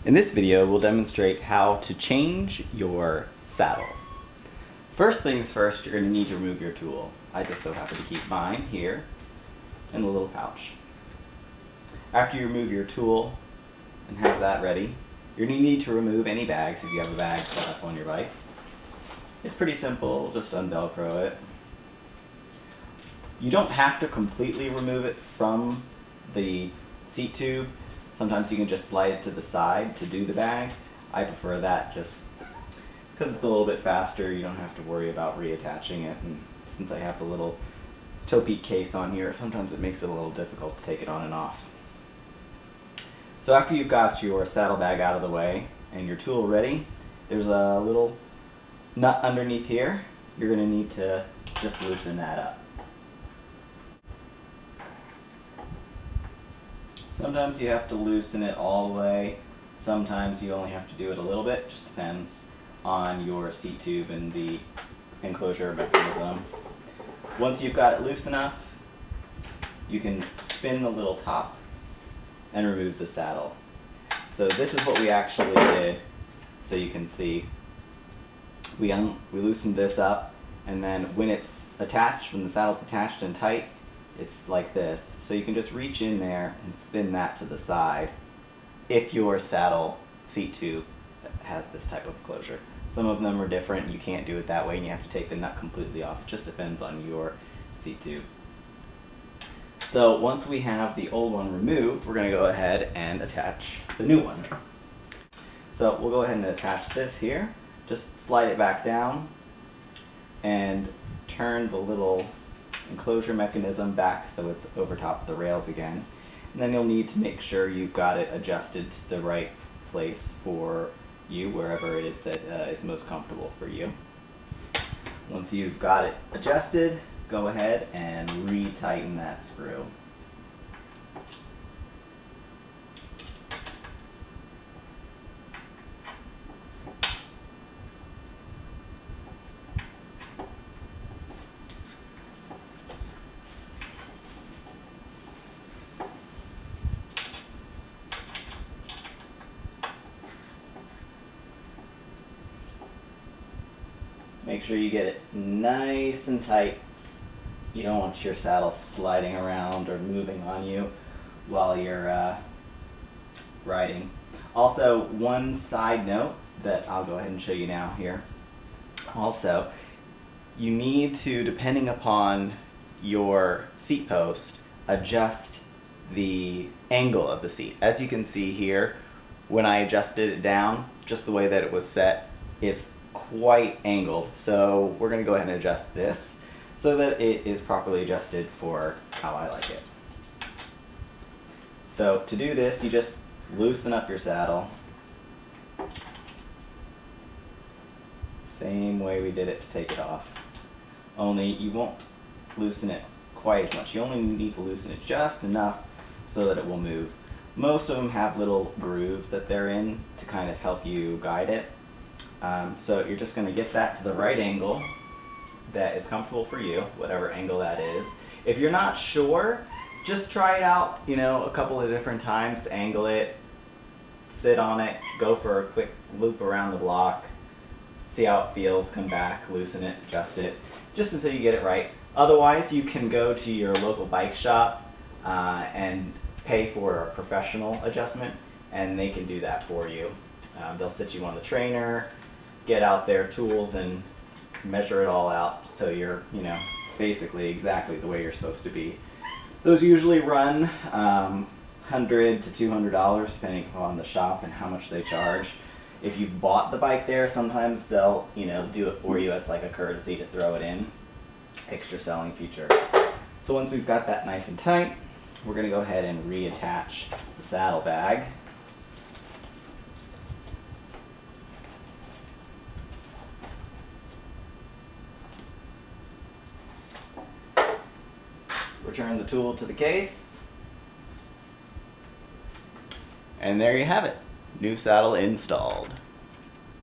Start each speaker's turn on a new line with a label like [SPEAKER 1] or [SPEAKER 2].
[SPEAKER 1] In this video, we'll demonstrate how to change your saddle. First things first, you're going to need to remove your tool. I just so happen to keep mine here in the little pouch. After you remove your tool and have that ready, you're going to need to remove any bags if you have a bag set up on your bike. It's pretty simple, just unvelcro it. You don't have to completely remove it from the seat tube. Sometimes you can just slide it to the side to do the bag. I prefer that just because it's a little bit faster. You don't have to worry about reattaching it. And since I have the little toe peak case on here, sometimes it makes it a little difficult to take it on and off. So after you've got your saddlebag out of the way and your tool ready, there's a little nut underneath here. You're going to need to just loosen that up. Sometimes you have to loosen it all the way. Sometimes you only have to do it a little bit. Just depends on your seat tube and the enclosure mechanism. Once you've got it loose enough, you can spin the little top and remove the saddle. So this is what we actually did. So you can see we loosened this up, and then when it's attached, when the saddle's attached and tight, it's like this. So you can just reach in there and spin that to the side if your saddle seat tube has this type of closure. Some of them are different. You can't do it that way and you have to take the nut completely off. It just depends on your seat tube. So once we have the old one removed, we're going to go ahead and attach the new one. So we'll go ahead and attach this here. Just slide it back down and turn the little enclosure mechanism back so it's over top of the rails again. And then you'll need to make sure you've got it adjusted to the right place for you, wherever it is that is most comfortable for you. Once you've got it adjusted, go ahead and re-tighten that screw. Make sure you get it nice and tight. You don't want your saddle sliding around or moving on you while you're riding. Also, one side note that I'll go ahead and show you now here. Also, you need to, depending upon your seat post, adjust the angle of the seat. As you can see here, when I adjusted it down, just the way that it was set, it's quite angled. So we're going to go ahead and adjust this so that it is properly adjusted for how I like it. So to do this, you just loosen up your saddle. Same way we did it to take it off. Only you won't loosen it quite as much. You only need to loosen it just enough so that it will move. Most of them have little grooves that they're in to kind of help you guide it. So you're just going to get that to the right angle that is comfortable for you, whatever angle that is. If you're not sure, just try it out, a couple of different times, angle it, sit on it, go for a quick loop around the block, see how it feels, come back, loosen it, adjust it, just until you get it right. Otherwise, you can go to your local bike shop and pay for a professional adjustment, and they can do that for you. They'll sit you on the trainer, get out their tools and measure it all out so you're, basically exactly the way you're supposed to be. Those usually run $100 to $200 depending upon the shop and how much they charge. If you've bought the bike there, sometimes they'll, do it for you as like a courtesy to throw it in. Extra selling feature. So once we've got that nice and tight, we're going to go ahead and reattach the saddlebag. Return the tool to the case, and there you have it. New saddle installed.